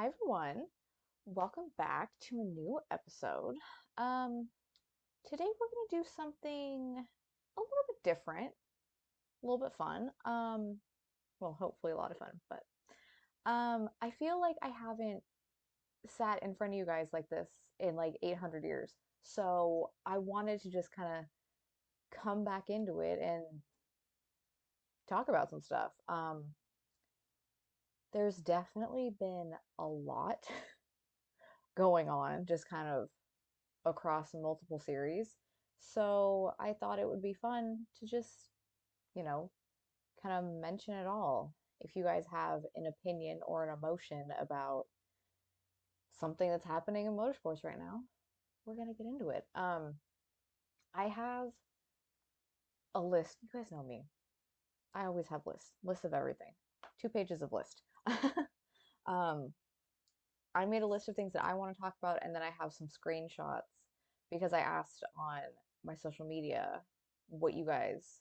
Hi everyone. Welcome back to a new episode. Um, Today we're going to do something a little bit different, a little bit fun. Well, hopefully a lot of fun, but I feel like I haven't sat in front of you guys like this in like 800 years. So I wanted to just kind of come back into it and talk about some stuff. There's definitely been a lot going on, just kind of across multiple series. So I thought it would be fun to just, you know, kind of mention it all. If you guys have an opinion or an emotion about something that's happening in motorsports right now, we're gonna get into it. I have a list. You guys know me. I always have lists of everything. 2 pages of list. um, I made a list of things that I want to talk about, and then I have some screenshots because I asked on my social media what you guys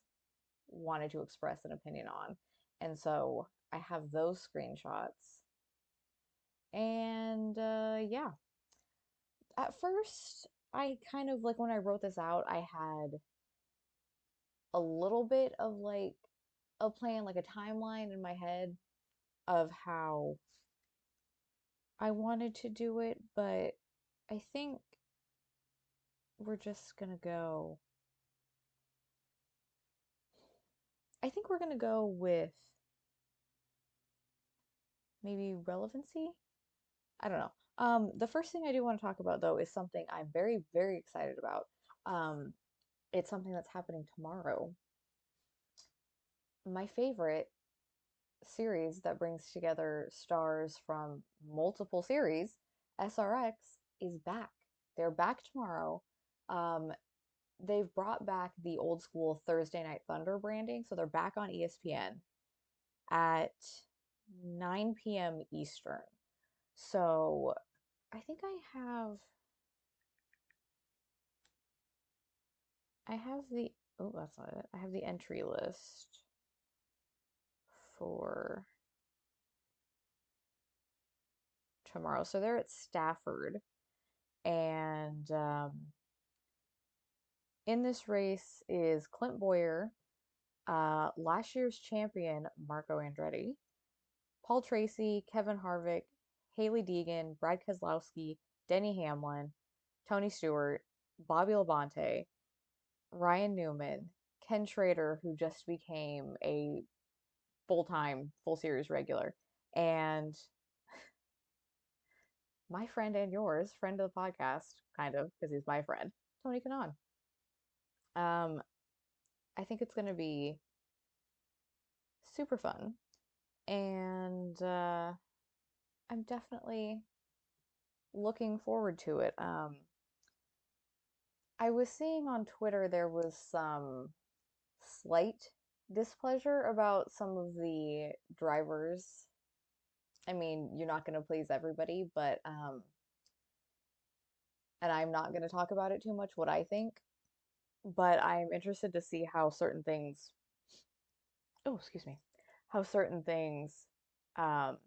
wanted to express an opinion on. And so I have those screenshots. And yeah, at first, I kind of like when I wrote this out, I had a little bit of like a plan, like a timeline in my head of how I wanted to do it, but I think we're just gonna go. I think we're gonna go with maybe relevancy. I don't know. The first thing I do want to talk about though is something I'm very, very excited about. Um, it's something that's happening tomorrow. My favorite series that brings together stars from multiple series, SRX, is back. They're back tomorrow. Um, they've brought back the old school Thursday Night Thunder branding, so they're back on ESPN at 9 p.m. Eastern. So I think I have the oh, that's not it. I have the entry list for tomorrow. So they're at Stafford, and in this race is Clint Boyer, last year's champion Marco Andretti, Paul Tracy, Kevin Harvick, Haley Deegan, Brad Keselowski, Denny Hamlin, Tony Stewart, Bobby Labonte, Ryan Newman, Ken Schrader, who just became a full-time, full series regular, and my friend and yours, friend of the podcast, kind of, because he's my friend, Tony Kanon. Um, I think it's going to be super fun, and I'm definitely looking forward to it. I was seeing on Twitter there was some slight displeasure about some of the drivers. I mean, you're not going to please everybody, but and I'm not going to talk about it too much what I think, but I'm interested to see how certain things, oh, excuse me, how certain things um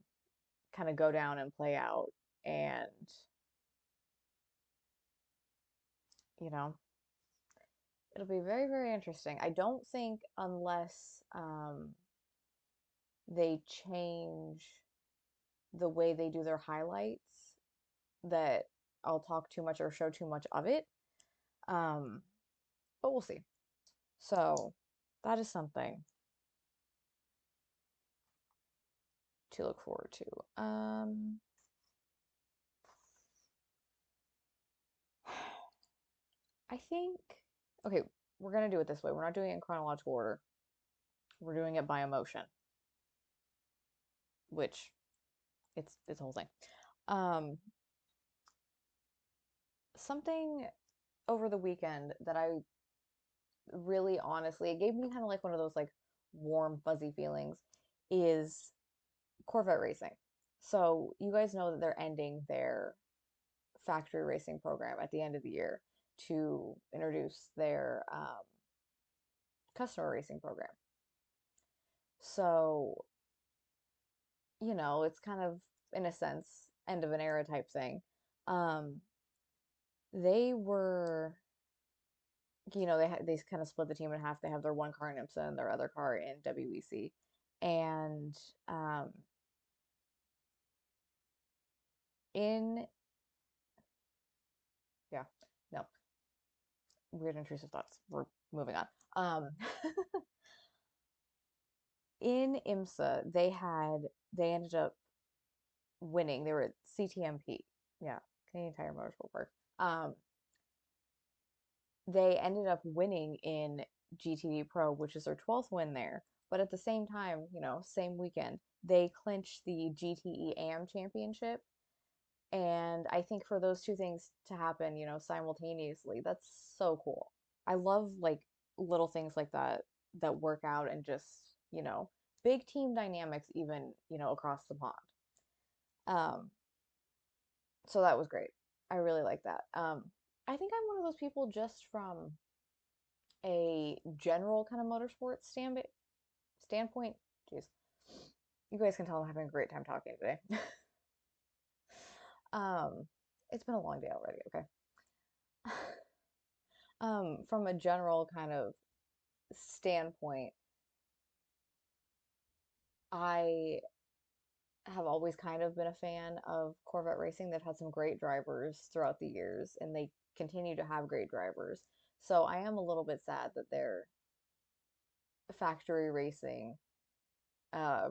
kind of go down and play out. And, you know, it'll be very, very interesting. I don't think unless they change the way they do their highlights that I'll talk too much or show too much of it. Um, but we'll see. So that is something to look forward to. I think, okay, we're gonna do it this way. We're not doing it in chronological order. We're doing it by emotion, which it's a whole thing. Um, Something over the weekend that I really honestly, it gave me kind of like one of those like warm, fuzzy feelings is Corvette racing. So you guys know that they're ending their factory racing program at the end of the year to introduce their customer racing program. So, it's kind of, in a sense, end of an era type thing. Um, they were, they kind of split the team in half. They have their one car in IMSA and their other car in WEC, and um, in yeah, no, weird intrusive thoughts. We're moving on. Um, in IMSA, they ended up winning. They were at CTMP, yeah, Canadian Tire Motorsport Park. They ended up winning in GTD Pro, which is their 12th win there. But at the same time, same weekend, they clinched the GTE AM championship. And I think for those two things to happen, simultaneously, that's so cool. I love like little things like that work out and just, big team dynamics even, across the pond. Um, so that was great. I really like that. I think I'm one of those people just from a general kind of motorsports standpoint. Jeez, you guys can tell I'm having a great time talking today. um, it's been a long day already. Okay. From a general kind of standpoint, I have always kind of been a fan of Corvette racing. They've had some great drivers throughout the years, and they continue to have great drivers. So I am a little bit sad that their factory racing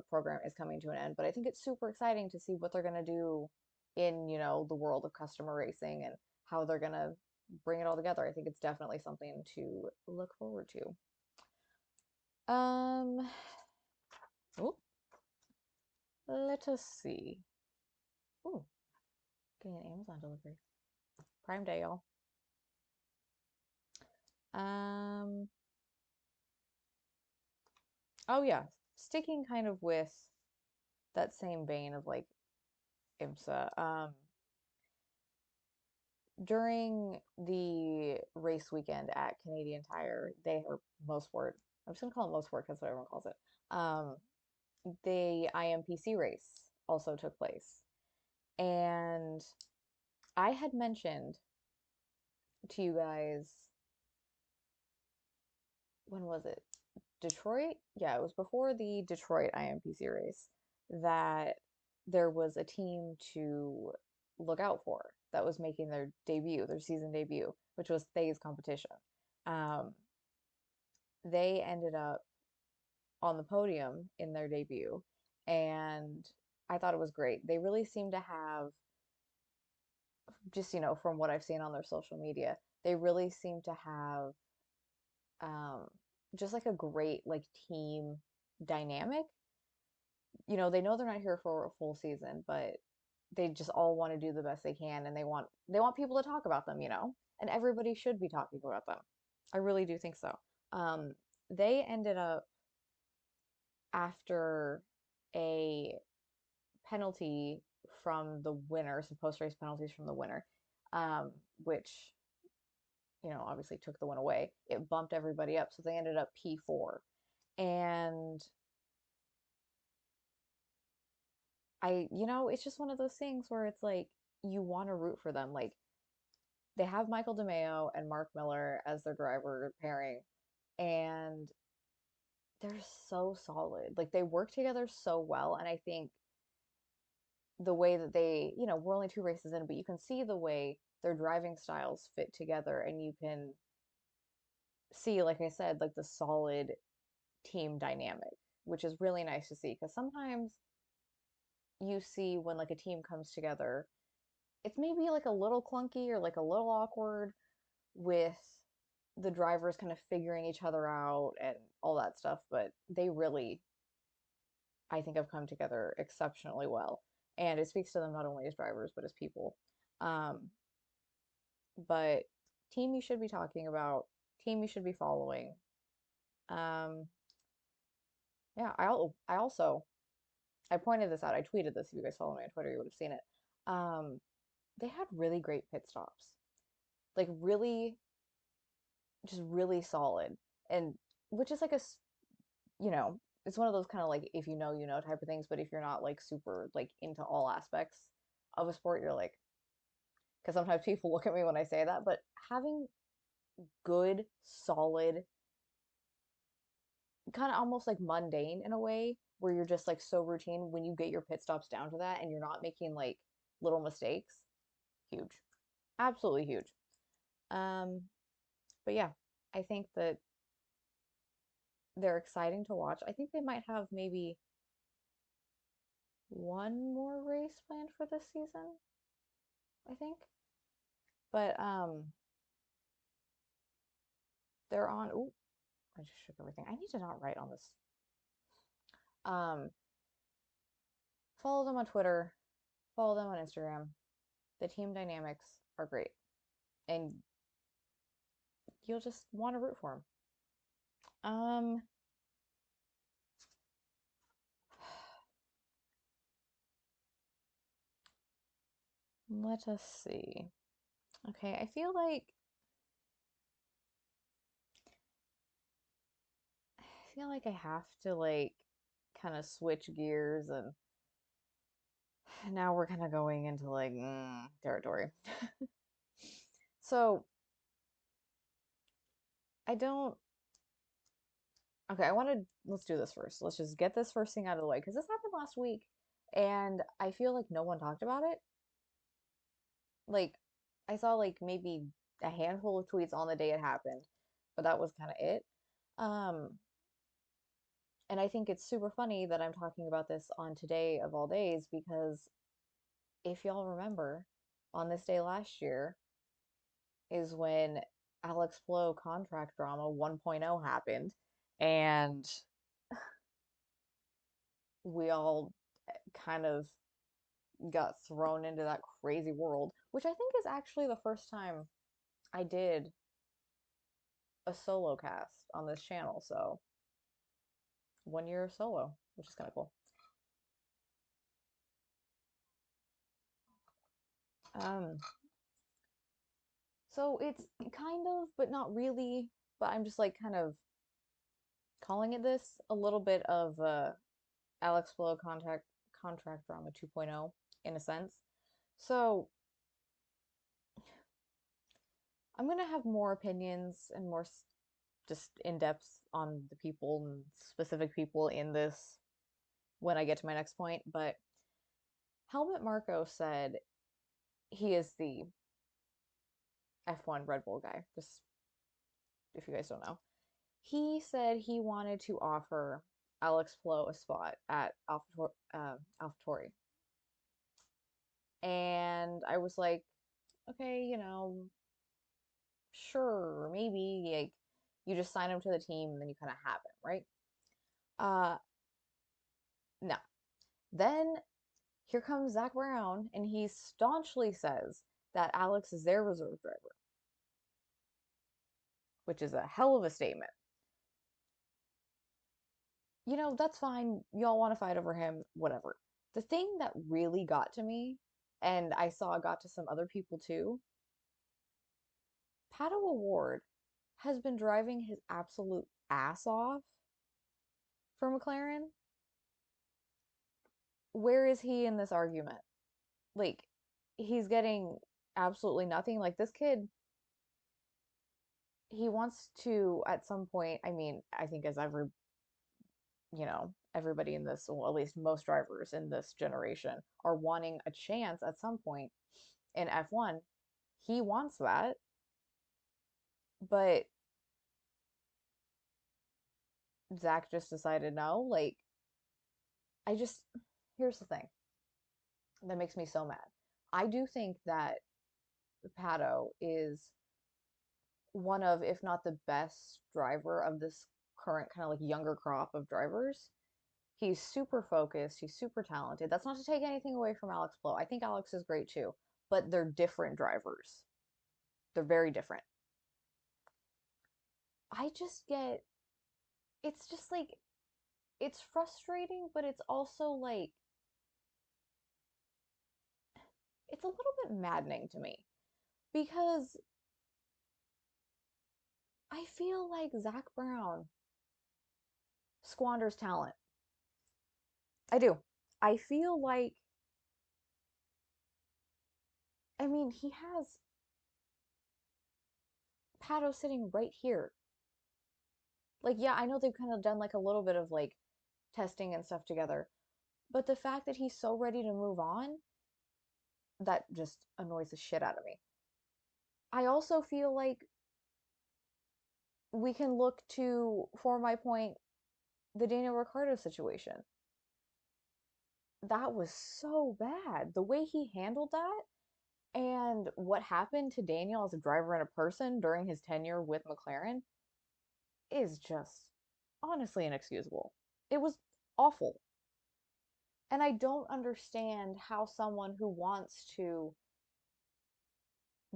program is coming to an end. But I think it's super exciting to see what they're going to do in, the world of customer racing and how they're going to bring it all together. I think it's definitely something to look forward to. Um, oh, let us see. Oh, getting an Amazon delivery. Prime Day, y'all. Um, oh yeah, sticking kind of with that same vein of like IMSA. During the race weekend at Canadian Tire, they or Mosport. I'm just gonna call it Mosport because what everyone calls it. The IMPC race also took place, and I had mentioned to you guys, when was it? Detroit? Yeah, it was before the Detroit IMPC race that there was a team to look out for that was making their season debut, which was Thay's competition. Um, they ended up on the podium in their debut, and I thought it was great. They really seem to have, just, from what I've seen on their social media, they really seem to have um, just like a great like team dynamic. They know they're not here for a full season, but they just all want to do the best they can, and they want people to talk about them. And everybody should be talking about them. I really do think so. They ended up after a penalty from the winner, some post-race penalties from the winner, which, obviously took the win away. It bumped everybody up, so they ended up P4. And it's just one of those things where it's like you want to root for them. Like they have Michael DeMeo and Mark Miller as their driver pairing, and they're so solid. Like they work together so well, and I think the way that we're only two races in, but you can see the way their driving styles fit together, and you can see, like I said, like the solid team dynamic, which is really nice to see because sometimes you see when like a team comes together, it's maybe like a little clunky or like a little awkward with the drivers kind of figuring each other out and all that stuff, but they really, I think, have come together exceptionally well. And it speaks to them not only as drivers, but as people. Um, but team you should be talking about, team you should be following. Um, yeah, I also I pointed this out. I tweeted this. If you guys follow me on Twitter, you would have seen it. Um, they had really great pit stops, like really, just really solid, and which is like it's one of those kind of like if you know type of things. But if you're not like super like into all aspects of a sport, you're like, because sometimes people look at me when I say that, but having good, solid, kind of almost like mundane in a way, where you're just like so routine when you get your pit stops down to that and you're not making like little mistakes, huge. Absolutely huge. Um, but yeah, I think that they're exciting to watch. I think they might have maybe one more race planned for this season, I think. But they're on. Ooh, I just shook everything. I need to not write on this. Um, follow them on Twitter. Follow them on Instagram. The team dynamics are great, and you'll just want to root for them. Um, let us see. Okay, I feel like I have to like kind of switch gears, and now we're kind of going into like territory. So I don't. Okay, let's do this first. Let's just get this first thing out of the way because this happened last week, and I feel like no one talked about it. Like, I saw like maybe a handful of tweets on the day it happened, but that was kind of it. Um, and I think it's super funny that I'm talking about this on today of all days because if y'all remember, on this day last year is when Alex Flow contract drama 1.0 happened, and we all kind of got thrown into that crazy world, which I think is actually the first time I did a solo cast on this channel. So 1 year solo, which is kind of cool. Um, so it's kind of, but not really. But I'm just like kind of calling it this a little bit of Alex Flow contract drama 2.0 in a sense. So I'm gonna have more opinions and more just in depth on the people and specific people in this when I get to my next point. But Helmut Marko said he is the F1 Red Bull guy, just if you guys don't know. He said he wanted to offer Alex Flo a spot at AlphaTauri. And I was like, okay, sure, maybe like you just sign him to the team and then you kind of have him, right? Uh, no. Then here comes Zach Brown, and he staunchly says that Alex is their reserve driver, which is a hell of a statement. That's fine. Y'all want to fight over him, whatever. The thing that really got to me, and I saw got to some other people too, Pato O'Ward has been driving his absolute ass off for McLaren. Where is he in this argument? Like, he's getting absolutely nothing. Like, this kid, he wants to, at some point, I mean, I think as everybody in this, well, at least most drivers in this generation, are wanting a chance at some point in F1. He wants that, but Zach just decided no. Like, I just, here's the thing that makes me so mad. I do think that Pato is one of, if not the best driver of this current kind of like younger crop of drivers. He's super focused. He's super talented. That's not to take anything away from Alex Blow. I think Alex is great too, but they're different drivers. They're very different. I just get, it's just like, it's frustrating, but it's also like, it's a little bit maddening to me because I feel like Zach Brown squanders talent. I do. I feel like I mean, he has Pato sitting right here. Like, yeah, I know they've kind of done like a little bit of like testing and stuff together, but the fact that he's so ready to move on, that just annoys the shit out of me. I also feel like we can look to, for my point, the Daniel Ricciardo situation. That was so bad. The way he handled that and what happened to Daniel as a driver and a person during his tenure with McLaren is just honestly inexcusable. It was awful. And I don't understand how someone who wants to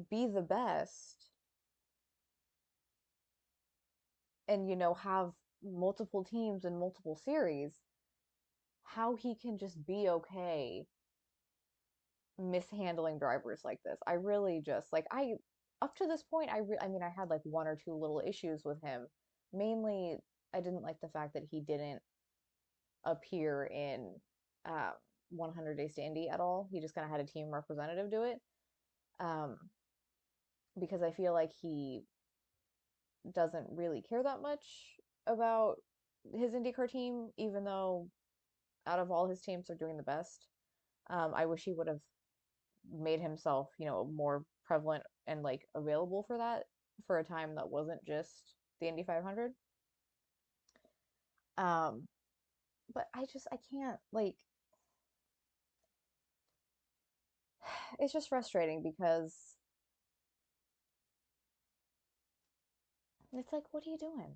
be the best and, have multiple teams and multiple series, how he can just be okay mishandling drivers like this. I really just like I up to this point I mean I had like one or two little issues with him. Mainly I didn't like the fact that he didn't appear in um 100 Days to Indy at all. He just kind of had a team representative do it. Um because I feel like he doesn't really care that much about his IndyCar team, even though out of all his teams are doing the best. I wish he would have made himself, more prevalent and like available for that for a time that wasn't just the Indy 500. Um, but I can't like it's just frustrating because it's like what are you doing?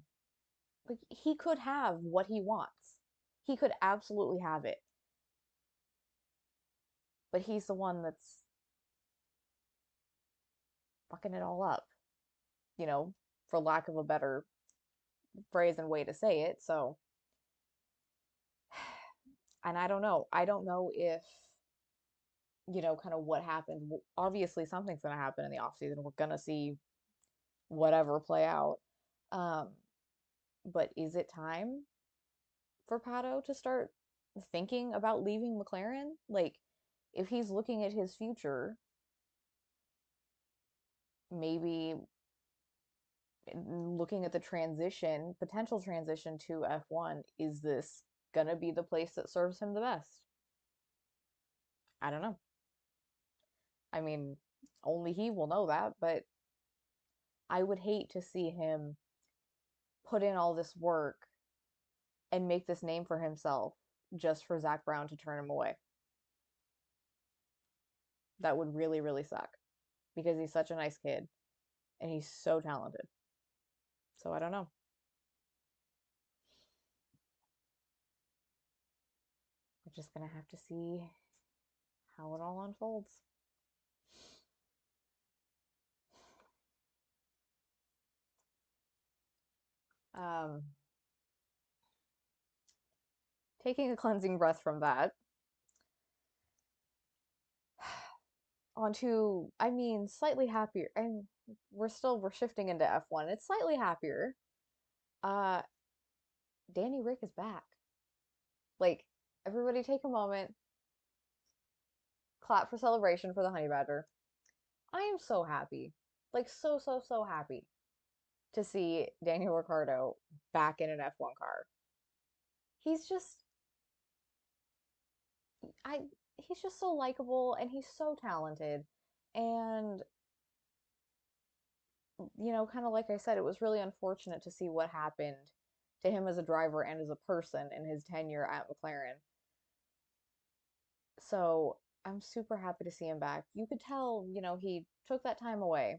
Like he could have what he wants. He could absolutely have it. But he's the one that's fucking it all up, you know, for lack of a better phrase and way to say it. So, and I don't know. I don't know if kind of what happened. Obviously, something's going to happen in the off season. We're going to see whatever play out. Um, but is it time for Pato to start thinking about leaving McLaren? Like, if he's looking at his future, maybe looking at the transition, potential transition to F1, is this going to be the place that serves him the best? I don't know. I mean, only he will know that, but I would hate to see him put in all this work and make this name for himself just for Zach Brown to turn him away. That would really, really suck because he's such a nice kid and he's so talented. So I don't know. We're just gonna have to see how it all unfolds. Um, Taking a cleansing breath from that, onto, I mean, slightly happier, and we're shifting into F1. It's slightly happier. Uh, Danny Rick is back. Like, everybody take a moment, clap for celebration for the Honey Badger. I am so happy. Like, so, so, so happy to see Daniel Ricciardo back in an F1 car. He's just, I, he's just so likable and he's so talented. And, kind of like I said, it was really unfortunate to see what happened to him as a driver and as a person in his tenure at McLaren. So I'm super happy to see him back. You could tell, he took that time away.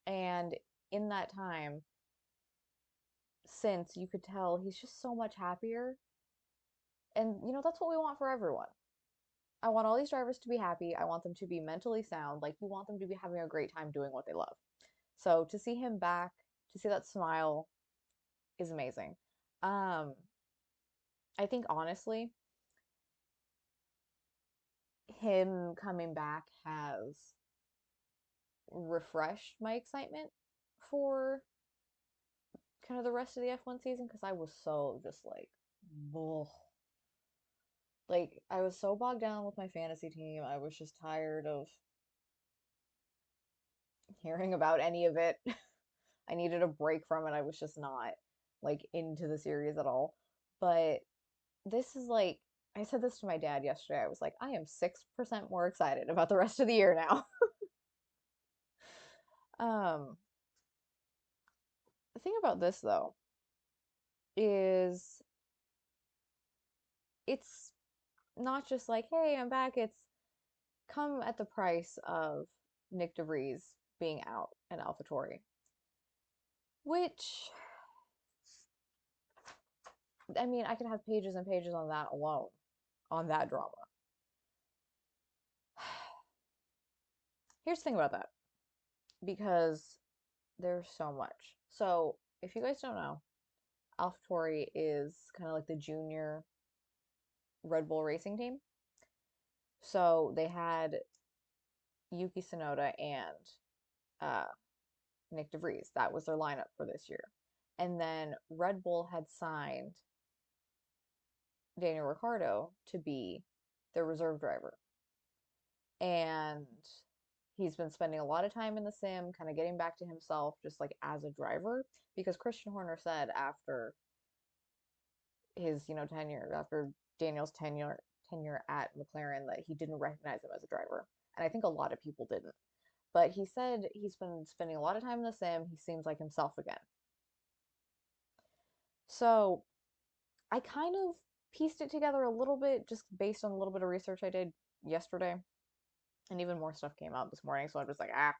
And in that time, since you could tell he's just so much happier. And, that's what we want for everyone. I want all these drivers to be happy. I want them to be mentally sound. Like, you want them to be having a great time doing what they love. So to see him back, to see that smile is amazing. Um, I think honestly, him coming back has refreshed my excitement for kind of the rest of the F1 season because I was so just like, ugh. Like I was so bogged down with my fantasy team. I was just tired of hearing about any of it. I needed a break from it. I was just not like into the series at all. But this is like, I said this to my dad yesterday. I was like, I am 6% more excited about the rest of the year now. um, the thing about this though is it's not just like, hey, I'm back. It's come at the price of Nick DeVries being out and AlphaTauri, which I mean, I could have pages and pages on that alone, on that drama. Here's the thing about that, because there's so much. So, if you guys don't know, AlphaTauri is kind of like the junior Red Bull racing team. So they had Yuki Tsunoda and uh, Nick DeVries. That was their lineup for this year. And then Red Bull had signed Daniel Ricciardo to be their reserve driver. And he's been spending a lot of time in the sim, kind of getting back to himself, just like as a driver. Because Christian Horner said after his, tenure, after Daniel's tenure at McLaren, that he didn't recognize him as a driver. And I think a lot of people didn't. But he said he's been spending a lot of time in the sim. He seems like himself again. So I kind of pieced it together a little bit just based on a little bit of research I did yesterday. And even more stuff came out this morning. So I'm just like, ah.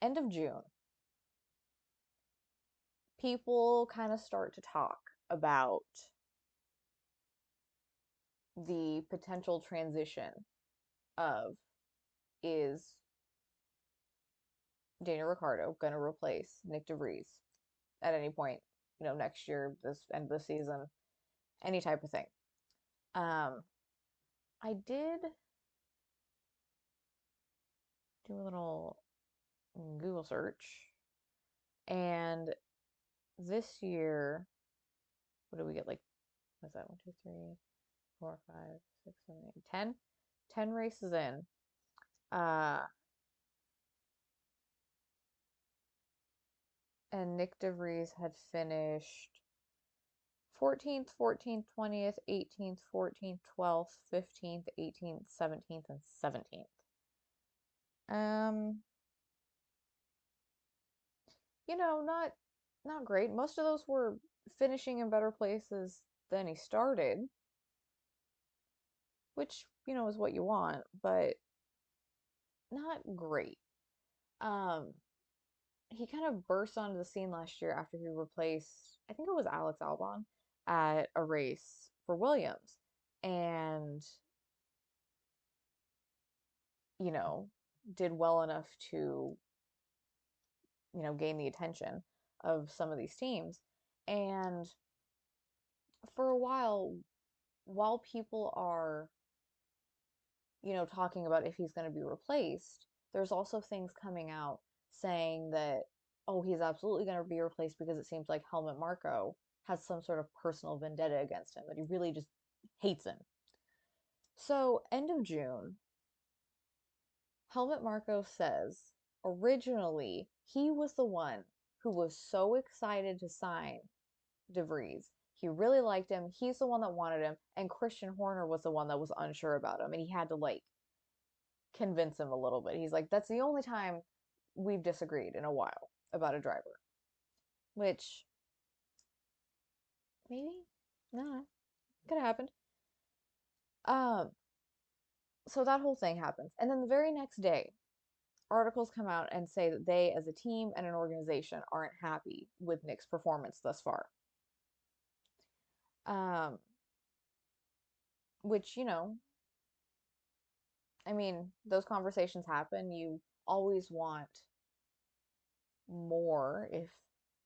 End of June, people kind of start to talk about the potential transition of, is Daniel Ricciardo going to replace Nick DeVries at any point, next year, this end of the season, any type of thing. Um, I did do a little Google search, and this year, what do we get? Like, what's that? One, two, three, four, five, six, seven, eight, 10? 10 races in. Uh, and Nick DeVries had finished 14th, 14th, 20th, 18th, 14th, 12th, 15th, 18th, 17th, and 17th. Um, not great. Most of those were finishing in better places than he started, which, is what you want, but not great. Um, he kind of burst onto the scene last year after he replaced, I think it was Alex Albon, at a race for Williams. And, you know, did well enough to, gain the attention of some of these teams. And for a while people are, talking about if he's going to be replaced, there's also things coming out saying that, oh, he's absolutely going to be replaced because it seems like Helmut Marko has some sort of personal vendetta against him, that he really just hates him. So, end of June, Helmut Marko says originally he was the one who was so excited to sign DeVries. He really liked him. He's the one that wanted him. And Christian Horner was the one that was unsure about him. And he had to, like, convince him a little bit. He's like, that's the only time we've disagreed in a while about a driver. Which, maybe? No, could have happened. Um, so that whole thing happens. And then the very next day, articles come out and say that they, as a team and an organization, aren't happy with Nick's performance thus far. Um, which, I mean, those conversations happen. You always want more if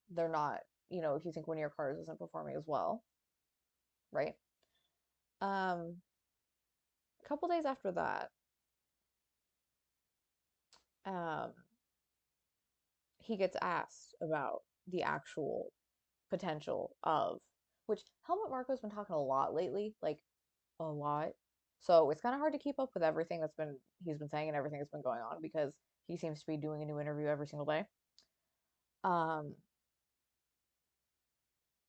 they're not, if you think one of your cars isn't performing as well, right? A couple days after that, um, he gets asked about the actual potential of, which Helmut Marko's been talking a lot lately, like a lot. So it's kind of hard to keep up with everything he's been saying and everything that's been going on, because He seems to be doing a new interview every single day. Um,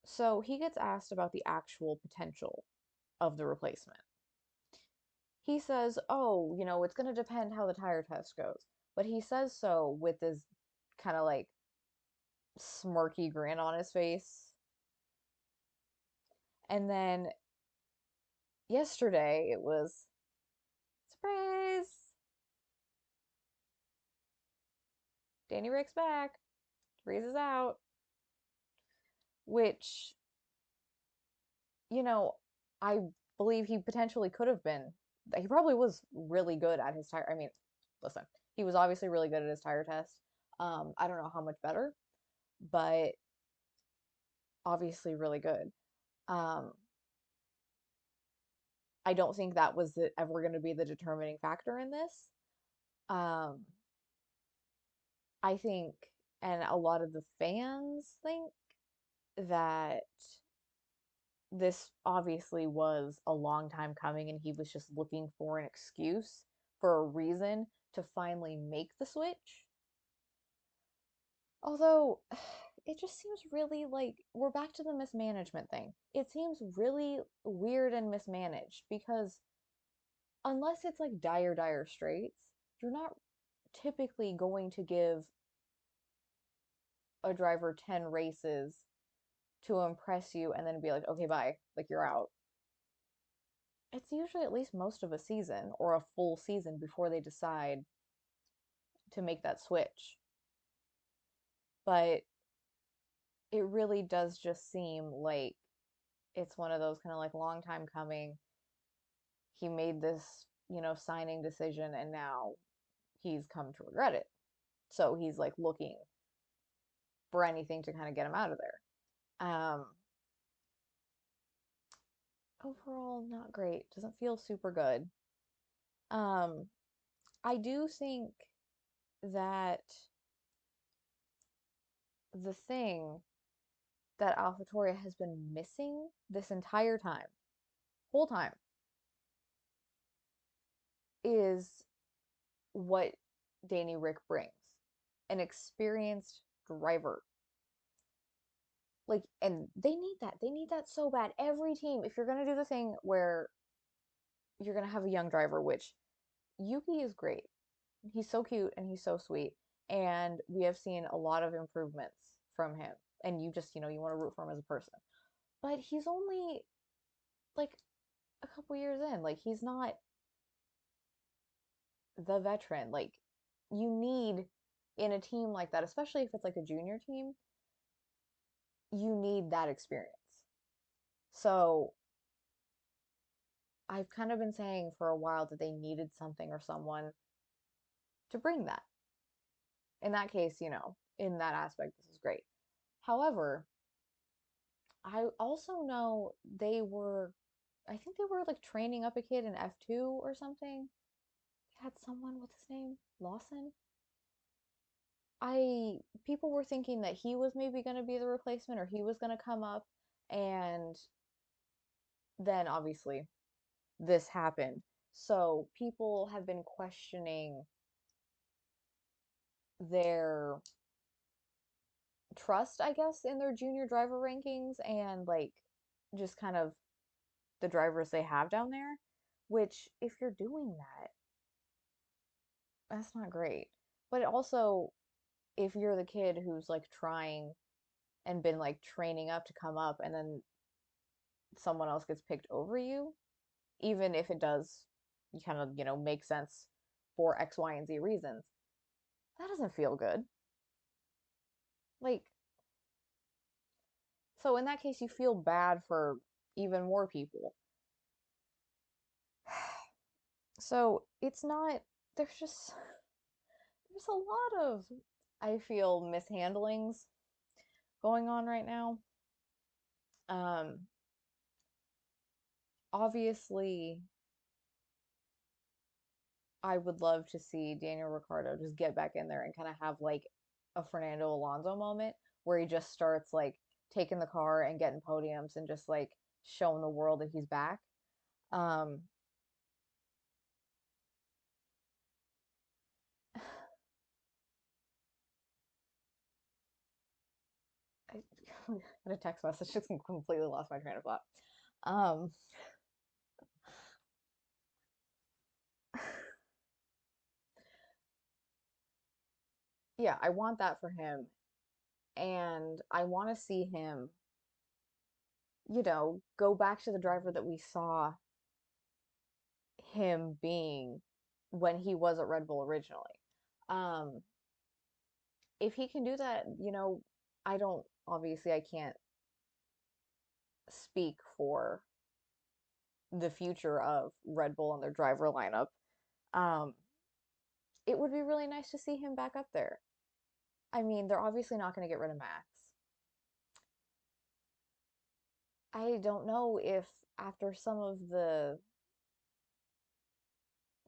so he gets asked about the actual potential of the replacement. He says, "Oh, it's going to depend how the tire test goes." But he says so with this kind of like smirky grin on his face. And then yesterday it was surprise. Danny Rick's back. Reese is out, which, you know, I believe he potentially could have been. He probably was really good at his tire. I mean, listen, he was obviously really good at his tire test. I don't know how much better, but obviously really good. Um, I don't think that was ever going to be the determining factor in this. Um, I think, and a lot of the fans think that this obviously was a long time coming and he was just looking for an excuse for a reason to finally make the switch. Although it just seems really like we're back to the mismanagement thing. It seems really weird and mismanaged because unless it's like dire straits, you're not typically going to give a driver 10 races to impress you and then be like, okay, bye, like you're out. It's usually at least most of a season or a full season before they decide to make that switch. But it really does just seem like it's one of those kind of like long time coming. He made this, signing decision and now he's come to regret it. So he's like looking for anything to kind of get him out of there. Overall, not great. Doesn't feel super good. Um, I do think that the thing that AlphaTauri has been missing this entire time, whole time, is what Danny Rick brings. An experienced driver. Like, and they need that. They need that so bad. Every team, if you're gonna do the thing where you're gonna have a young driver, which Yuki is great. He's so cute and he's so sweet. And we have seen a lot of improvements from him. And you just, you want to root for him as a person. But he's only like a couple years in. Like, he's not the veteran. Like, you need in a team like that, especially if it's like a junior team, you need that experience. So I've kind of been saying for a while that they needed something or someone to bring that. In that case, in that aspect, this is great. However, I also know I think they were like training up a kid in F2 or something. They had someone, what's his name? Lawson? People were thinking that he was maybe going to be the replacement or he was going to come up. And then obviously this happened. So people have been questioning their trust, I guess, in their junior driver rankings and like just kind of the drivers they have down there. Which, if you're doing that, that's not great. But also, if you're the kid who's like trying and been like training up to come up and then someone else gets picked over you, even if it does, you kind of, make sense for X, Y, and Z reasons, that doesn't feel good. Like, so in that case, you feel bad for even more people. So it's not, there's just, there's a lot of, I feel, mishandlings going on right now. Um, Obviously, I would love to see Daniel Ricciardo just get back in there and kind of have like a Fernando Alonso moment where he just starts like taking the car and getting podiums and just like showing the world that he's back. Um, in a text message, just completely lost my train of thought. Um, yeah, I want that for him, and I want to see him, go back to the driver that we saw him being when he was at Red Bull originally. Um, if he can do that, I don't, obviously, I can't speak for the future of Red Bull and their driver lineup. Um, it would be really nice to see him back up there. I mean, they're obviously not going to get rid of Max. I don't know if after some of the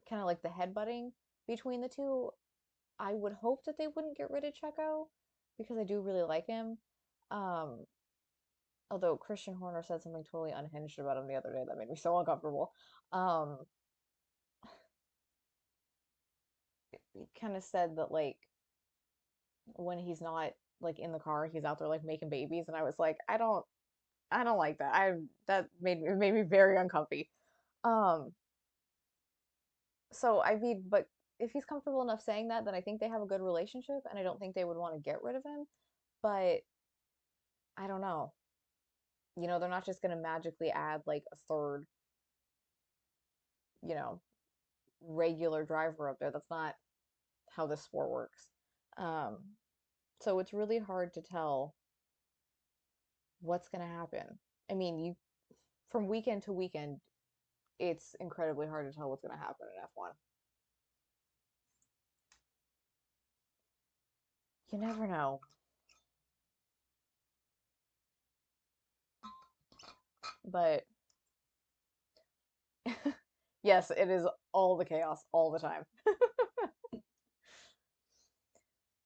kind of like the headbutting between the two, I would hope that they wouldn't get rid of Checo because I do really like him. Um, although Christian Horner said something totally unhinged about him the other day that made me so uncomfortable. Um, he kind of said that like when he's not like in the car, he's out there like making babies, and I was like, I don't like that. That made me very uncomfy. Um, so I mean, but if he's comfortable enough saying that, then I think they have a good relationship, and I don't think they would want to get rid of him. But I don't know. They're not just gonna magically add like a third, you know, regular driver up there. That's not how this sport works. Um, so it's really hard to tell what's gonna happen. I mean, you from weekend to weekend, it's incredibly hard to tell what's gonna happen in F1. You never know. But yes, it is all the chaos all the time.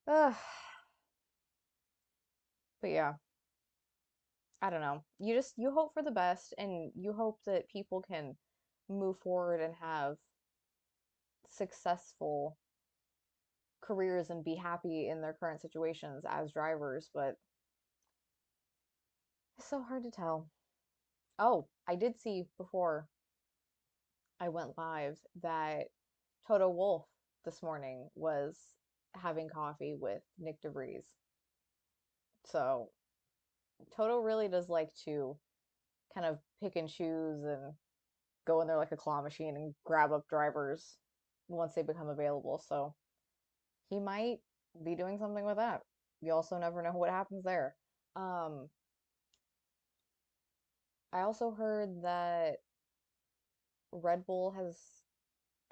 Ugh. But yeah, I don't know. You hope for the best and you hope that people can move forward and have successful careers and be happy in their current situations as drivers, but it's so hard to tell. Oh, I did see before I went live that Toto Wolff this morning was having coffee with Nick DeVries. So Toto really does like to kind of pick and choose and go in there like a claw machine and grab up drivers once they become available. So he might be doing something with that. You also never know what happens there. Um, I also heard that Red Bull has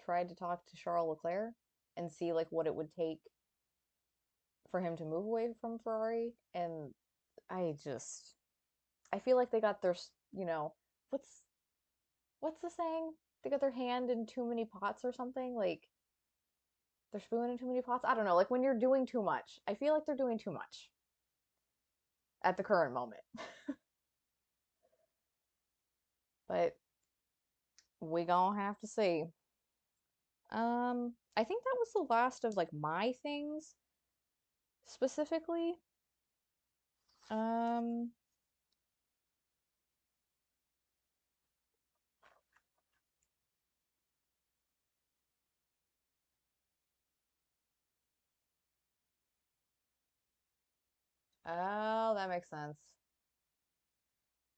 tried to talk to Charles Leclerc and see like what it would take for him to move away from Ferrari. And I just, I feel like they got their, you know, what's what's the saying? They got their hand in too many pots or something. Like they're spooning in too many pots. I don't know. Like when you're doing too much, I feel like they're doing too much at the current moment. But we gonna have to see. I think that was the last of like my things specifically. Um, oh, that makes sense.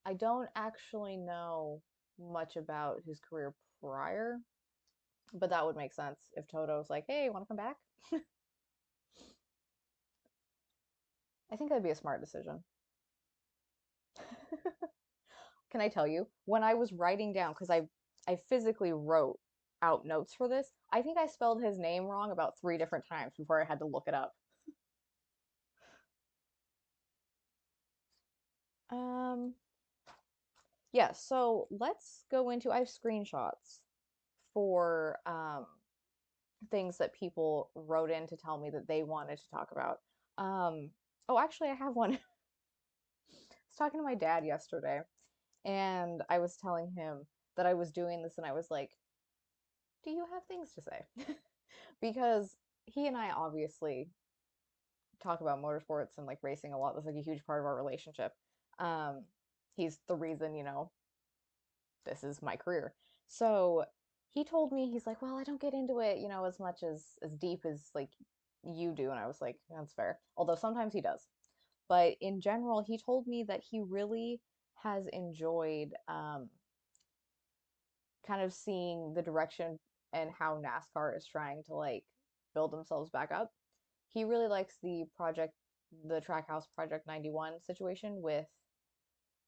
I don't actually know much about his career prior, but that would make sense if Toto's like, "Hey, want to come back?" I think that'd be a smart decision. Can I tell you, when I was writing down, because I physically wrote out notes for this, I think I spelled his name wrong about 3 different times before I had to look it up. Um, yeah, so let's go into, I have screenshots for things that people wrote in to tell me that they wanted to talk about. Um, oh, actually, I have one. I was talking to my dad yesterday, and I was telling him that I was doing this, and I was like, "Do you have things to say?" Because he and I obviously talk about motorsports and like racing a lot. That's like a huge part of our relationship. Um, he's the reason, this is my career. So he told me, he's like, well, I don't get into it, as much as deep as like you do. And I was like, that's fair. Although sometimes he does. But in general, he told me that he really has enjoyed kind of seeing the direction and how NASCAR is trying to like build themselves back up. He really likes the Trackhouse Project 91 situation with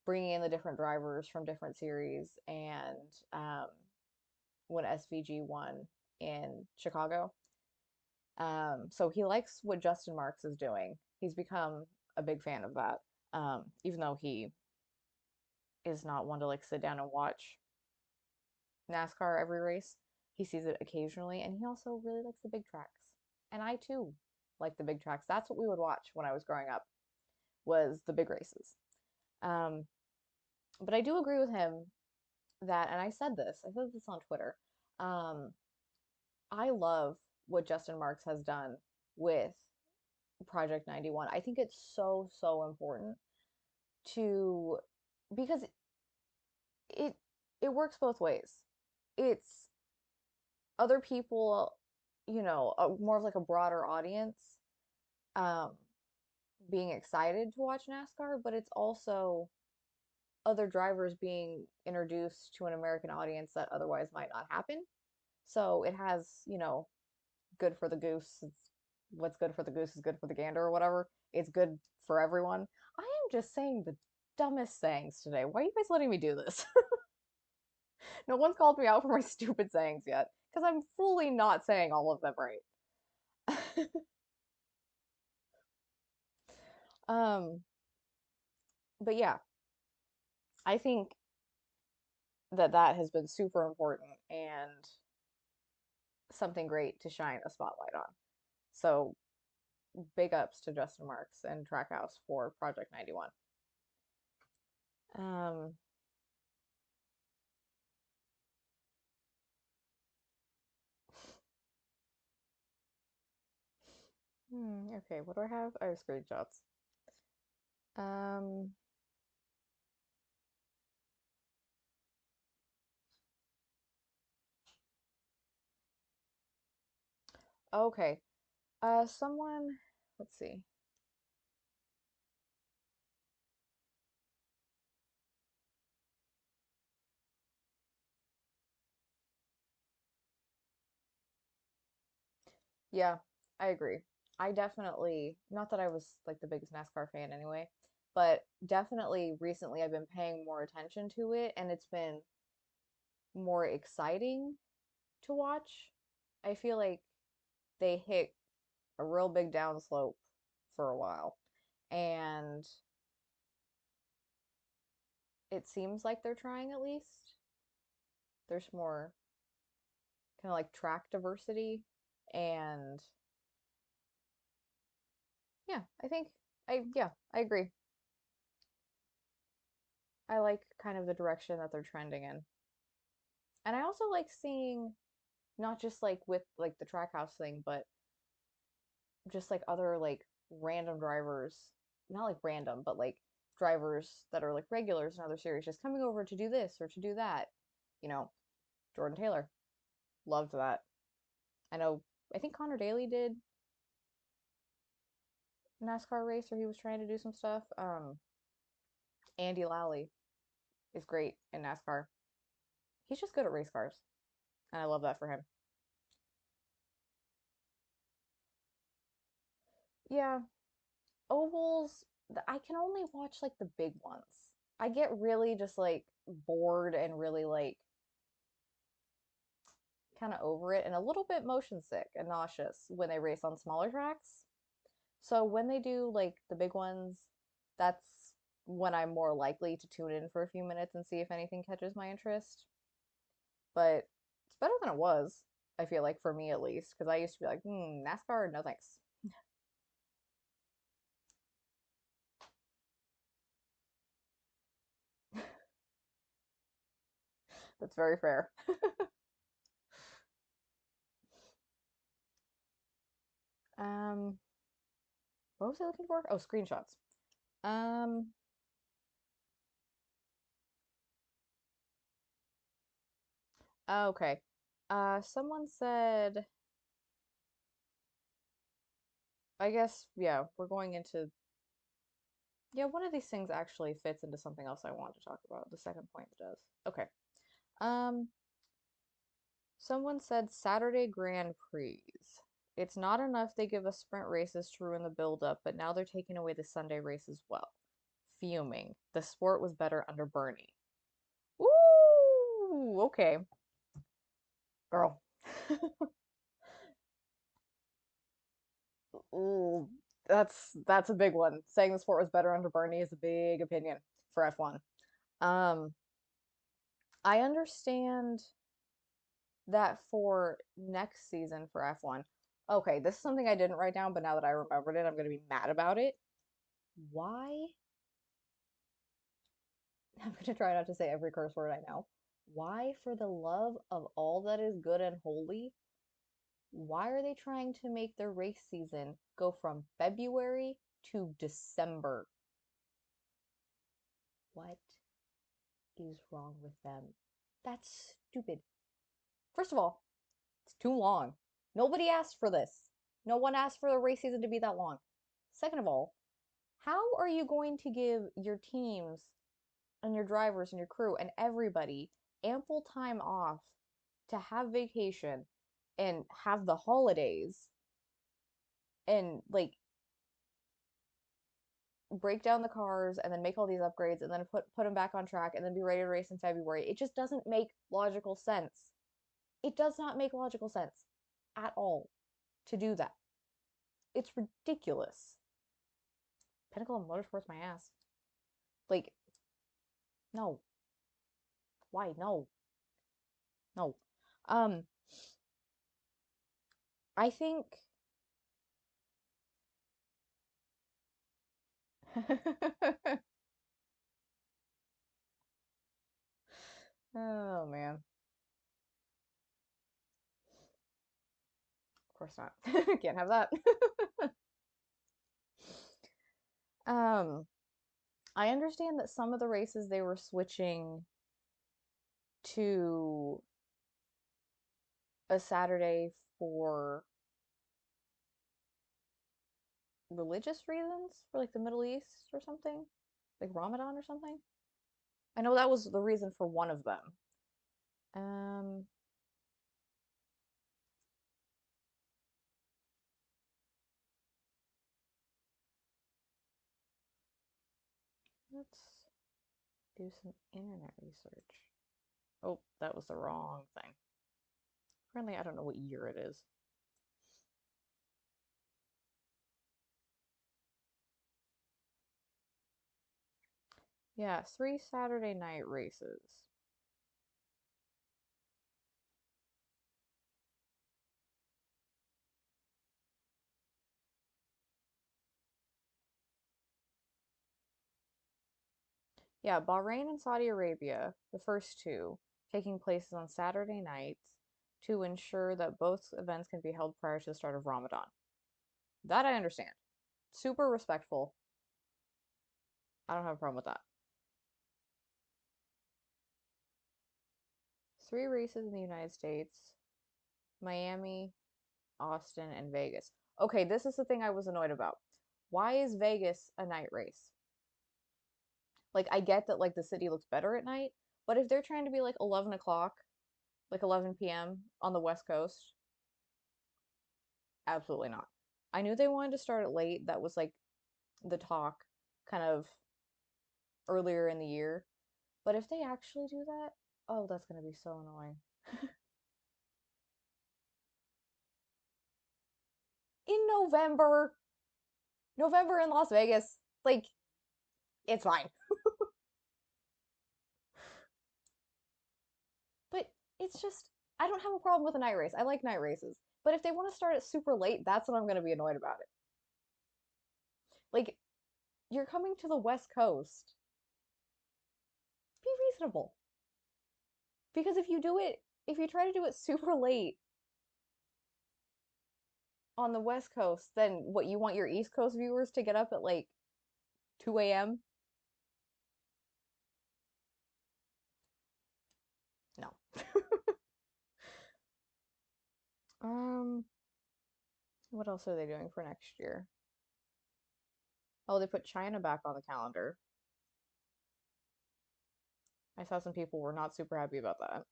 bringing in the different drivers from different series and when SVG won in Chicago. So he likes what Justin Marks is doing. He's become a big fan of that. Even though he is not one to like sit down and watch NASCAR every race. He sees it occasionally, and he also really likes the big tracks. And I too like the big tracks. That's what we would watch when I was growing up, was the big races. Um, but I do agree with him that, and I said this on Twitter. Um, I love what Justin Marks has done with Project 91. I think it's so, so important to, because it it works both ways. It's other people, more of like a broader audience, um, being excited to watch NASCAR, but it's also other drivers being introduced to an American audience that otherwise might not happen. So it has, good for the goose. It's what's good for the goose is good for the gander or whatever. It's good for everyone. I am just saying the dumbest sayings today. Why are you guys letting me do this? No one's called me out for my stupid sayings yet, because I'm fully not saying all of them right. um, but yeah, I think that has been super important and something great to shine a spotlight on. So big ups to Justin Marks and Trackhouse for Project 91. Um, okay, what do I have? I have screenshots. Um, okay. Someone, let's see. Yeah, I agree. I definitely, not that I was like the biggest NASCAR fan anyway, but definitely recently I've been paying more attention to it and it's been more exciting to watch. I feel like they hit a real big downslope for a while. And it seems like they're trying at least. There's more kind of like track diversity. And yeah, I agree. I like kind of the direction that they're trending in. And I also like seeing not just like with like the Trackhouse thing, but just like other like random drivers, not like random, but like drivers that are like regulars in other series just coming over to do this or to do that. You know, Jordan Taylor, loved that. I know, I think Connor Daly did a NASCAR race or he was trying to do some stuff. Andy Lally is great in NASCAR. He's just good at race cars, and I love that for him. Yeah, ovals, I can only watch like the big ones. I get really just like bored and really like kind of over it and a little bit motion sick and nauseous when they race on smaller tracks. So when they do like the big ones, that's when I'm more likely to tune in for a few minutes and see if anything catches my interest. But it's better than it was, I feel like, for me at least, because I used to be like, NASCAR, no thanks. That's very fair. Um, what was I looking for? Oh, screenshots. Um, Okay. Someone said, I guess, yeah, we're going into, yeah, one of these things actually fits into something else I want to talk about. The second point does. Okay. Um, Someone said Saturday Grand Prix. It's not enough they give us sprint races to ruin the build-up, but now they're taking away the Sunday race as well. Fuming. The sport was better under Bernie. Ooh, okay, girl. Ooh, that's a big one. Saying the sport was better under Bernie is a big opinion for F1. Um, I understand that for next season for F1. Okay, this is something I didn't write down, but now that I remembered it, I'm going to be mad about it. Why? I'm going to try not to say every curse word I know. Why, for the love of all that is good and holy, why are they trying to make their race season go from February to December? What is wrong with them? That's stupid. First of all, it's too long. Nobody asked for this. No one asked for the race season to be that long. Second of all, how are you going to give your teams and your drivers and your crew and everybody ample time off to have vacation and have the holidays and like break down the cars and then make all these upgrades and then put them back on track and then be ready to race in February? It just doesn't make logical sense. It does not make logical sense at all to do that. It's ridiculous. Pinnacle of Motorsports my ass. Like, no. Why? No. No. Um, I think oh man. Of course not. Can't have that. um, I understand that some of the races they were switching to a Saturday for religious reasons, for like the Middle East or something, like Ramadan or something. I know that was the reason for one of them. Um, let's do some internet research. Oh, that was the wrong thing. Apparently, I don't know what year it is. Yeah, 3 Saturday night races. Yeah, Bahrain and Saudi Arabia, the first two, taking places on Saturday nights to ensure that both events can be held prior to the start of Ramadan. That I understand. Super respectful. I don't have a problem with that. 3 races in the United States: Miami, Austin, and Vegas. Okay, this is the thing I was annoyed about. Why is Vegas a night race? Like, I get that, like, the city looks better at night, but if they're trying to be like 11 o'clock, like 11 p.m. on the West Coast, absolutely not. I knew they wanted to start it late. That was like the talk kind of earlier in the year. But if they actually do that, oh, that's going to be so annoying. In November, November in Las Vegas, like, it's fine. But it's just, I don't have a problem with a night race. I like night races. But if they want to start it super late, that's when I'm going to be annoyed about it. Like, you're coming to the West Coast. Be reasonable. Because if you try to do it super late on the West Coast, then what, you want your East Coast viewers to get up at like 2 a.m.? No. What else are they doing for next year? Oh, they put China back on the calendar. I saw some people were not super happy about that.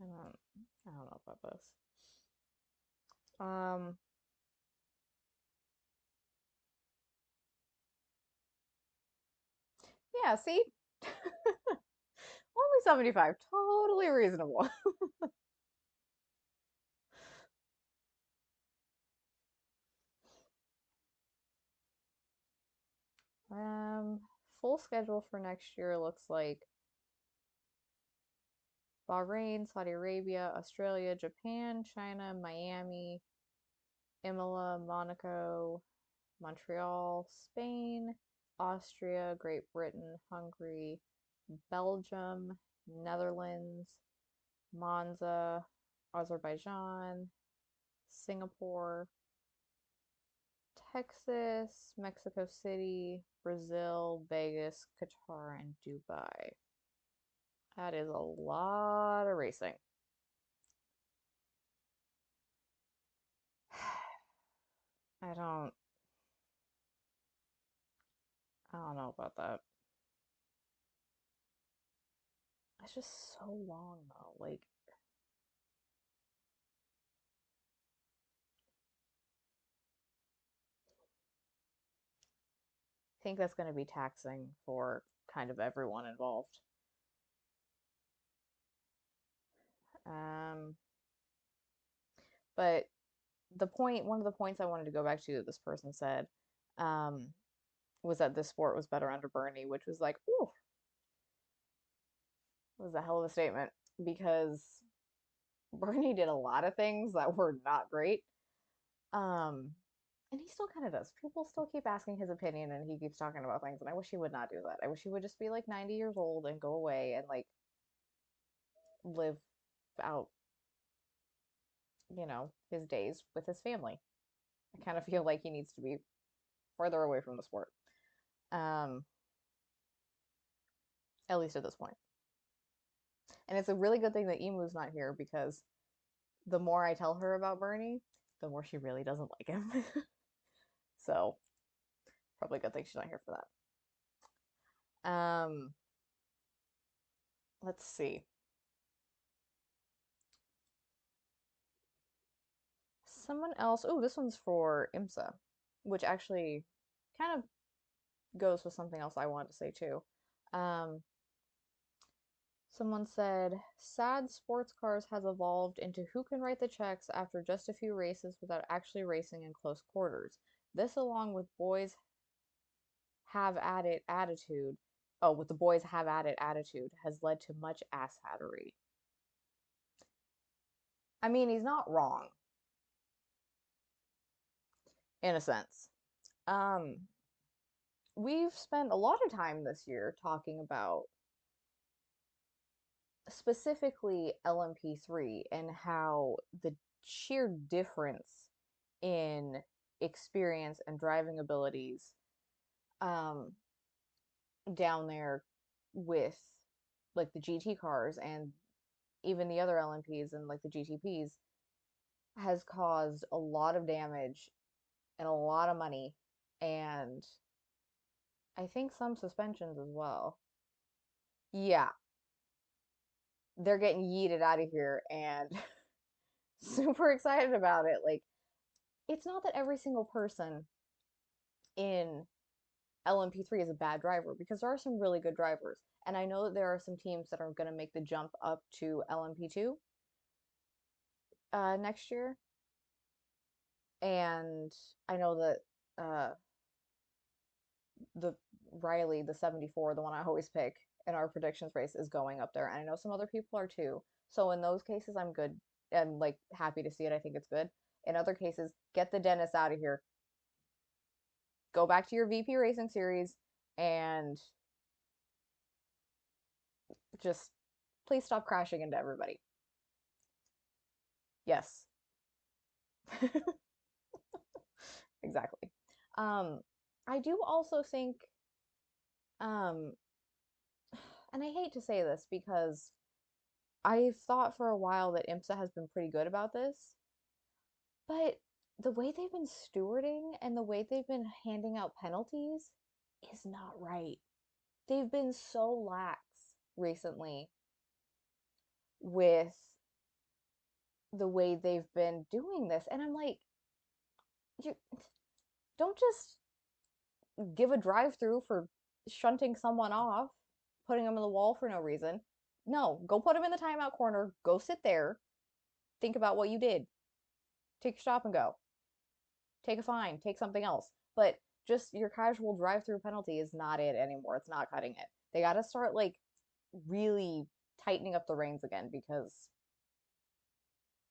I don't, I don't know about this. Um, yeah, see? Only 75. Totally reasonable. Um, Full schedule for next year looks like Bahrain, Saudi Arabia, Australia, Japan, China, Miami, Imola, Monaco, Montreal, Spain, Austria, Great Britain, Hungary, Belgium, Netherlands, Monza, Azerbaijan, Singapore, Texas, Mexico City, Brazil, Vegas, Qatar, and Dubai. That is a lot of racing. I don't I don't know about that. It's just so long though. Like I think that's going to be taxing for kind of everyone involved. Um but one of the points I wanted to go back to that this person said um was that this sport was better under Bernie, which was like, ooh, was a hell of a statement because Bernie did a lot of things that were not great. Um, and he still kind of does. People still keep asking his opinion, and he keeps talking about things. And I wish he would not do that. I wish he would just be like 90 years old and go away and like live out, his days with his family. I kind of feel like he needs to be further away from the sport. Um, at least at this point. And it's a really good thing that Emu's not here because the more I tell her about Bernie, the more she really doesn't like him. So probably a good thing she's not here for that. Let's see. Someone else. Oh, this one's for IMSA, which actually kind of goes with something else I wanted to say too. Um, Someone said, sad sports cars has evolved into who can write the checks after just a few races without actually racing in close quarters. This, along with boys have at it attitude, oh, with the boys have at it attitude, has led to much asshattery. I mean, he's not wrong in a sense. Um, we've spent a lot of time this year talking about specifically LMP3 and how the sheer difference in experience and driving abilities um, down there with like the GT cars and even the other LMPs and like the GTPs has caused a lot of damage and a lot of money and I think some suspensions as well. Yeah, they're getting yeeted out of here and super excited about it. Like, it's not that every single person in LMP3 is a bad driver because there are some really good drivers. And I know that there are some teams that are going to make the jump up to LMP2 next year. And I know that uh, the Riley, the 74, the one I always pick in our predictions race, is going up there. And I know some other people are too. So in those cases, I'm good. I'm like happy to see it. I think it's good. In other cases, get the dentist out of here. Go back to your VP Racing Series and just please stop crashing into everybody. Yes, exactly. Um, I do also think, um, and I hate to say this because I've thought for a while that IMSA has been pretty good about this, but the way they've been stewarding and the way they've been handing out penalties is not right. They've been so lax recently with the way they've been doing this. And I'm like, you don't just give a drive through for shunting someone off, putting them in the wall for no reason. No, go put them in the timeout corner, go sit there, think about what you did, take your stop and go. Take a fine, take something else. But just your casual drive through penalty is not it anymore. It's not cutting it. They got to start like really tightening up the reins again because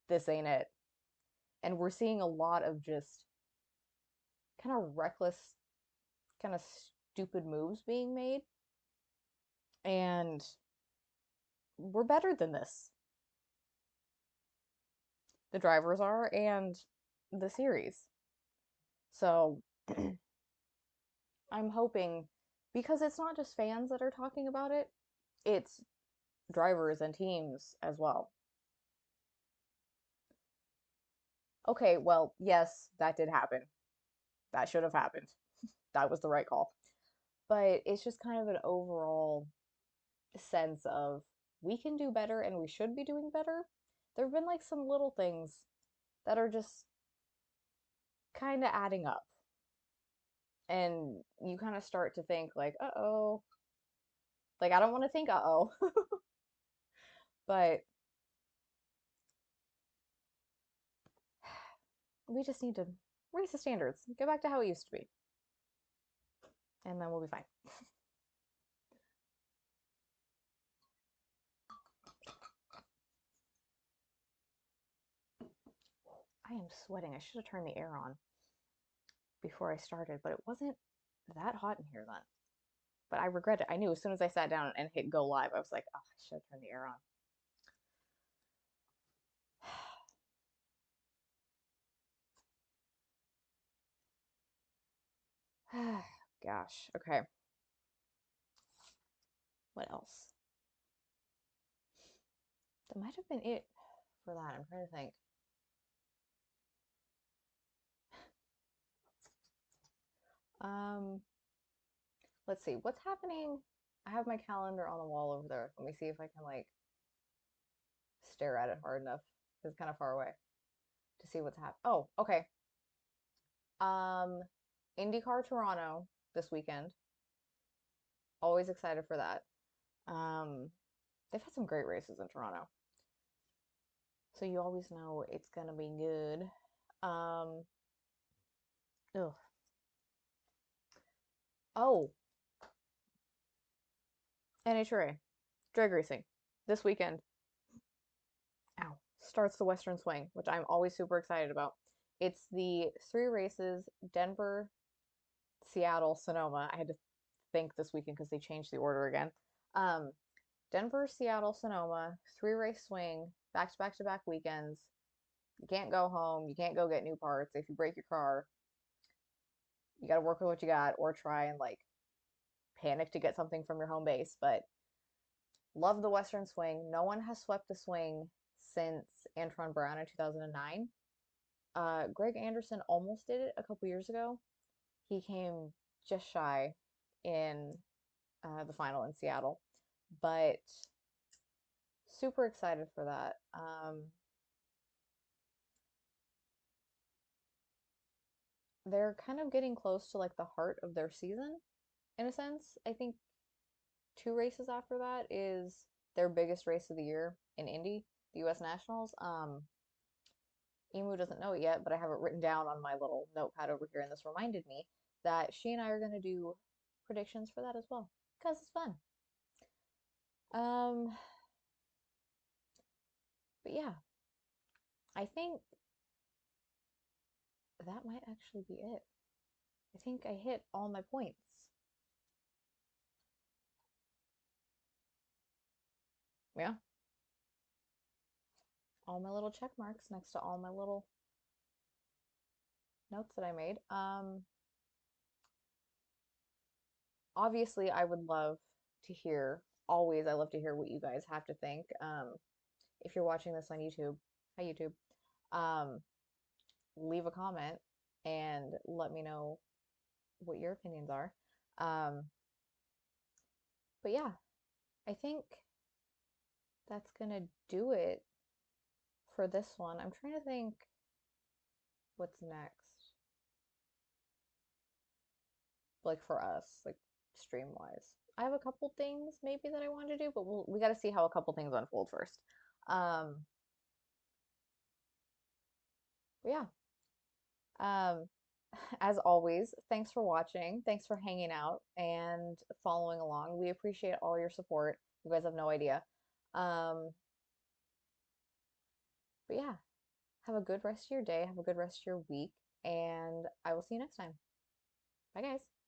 this ain't it. And we're seeing a lot of just kind of reckless, kind of stupid moves being made. And we're better than this. The drivers are, and the series. So I'm hoping, because it's not just fans that are talking about it, it's drivers and teams as well. Okay, well, yes, that did happen. That should have happened. That was the right call. But it's just kind of an overall sense of we can do better and we should be doing better. There have been like some little things that are just kind of adding up. And you kind of start to think, like, uh oh. Like, I don't want to think, uh oh. But we just need to raise the standards, get back to how it used to be, and then we'll be fine. I am sweating. I should have turned the air on before I started, but it wasn't that hot in here then. But I regret it. I knew as soon as I sat down and hit go live, I was like, oh, I should have turned the air on. Gosh. Okay. What else? That might have been it for that. I'm trying to think. Um, let's see. What's happening? I have my calendar on the wall over there. Let me see if I can like stare at it hard enough. It's kind of far away to see what's happening. Oh, okay. Um, IndyCar Toronto this weekend. Always excited for that. They've had some great races in Toronto, so you always know it's gonna be good. Um, ugh. Oh, NHRA drag racing this weekend. Ow, starts the Western Swing, which I'm always super excited about. It's the three races: Denver, Seattle, Sonoma. I had to think this weekend because they changed the order again. Um, Denver, Seattle, Sonoma, three race swing, back to back to back weekends. You can't go home. You can't go get new parts. If you break your car, you got to work with what you got or try and like panic to get something from your home base. But love the Western Swing. No one has swept the swing since Antron Brown in 2009. Greg Anderson almost did it a couple years ago. He came just shy in the final in Seattle, but super excited for that. They're kind of getting close to like the heart of their season in a sense. I think two races after that is their biggest race of the year in Indy, the US Nationals. Emu doesn't know it yet, but I have it written down on my little notepad over here, and this reminded me that she and I are going to do predictions for that as well because it's fun. Um, but yeah, I think that might actually be it. I think I hit all my points. Yeah, all my little check marks next to all my little notes that I made. Obviously, I would love to hear, always, I love to hear what you guys have to think. If you're watching this on YouTube, hi YouTube, um, leave a comment and let me know what your opinions are. Um, but yeah, I think that's gonna do it for this one. I'm trying to think what's next, like for us, like stream wise. I have a couple things maybe that I want to do, but we got to see how a couple things unfold first. Um, but yeah. Um, as always, thanks for watching. Thanks for hanging out and following along. We appreciate all your support. You guys have no idea. Um, but yeah, have a good rest of your day. Have a good rest of your week. And I will see you next time. Bye, guys.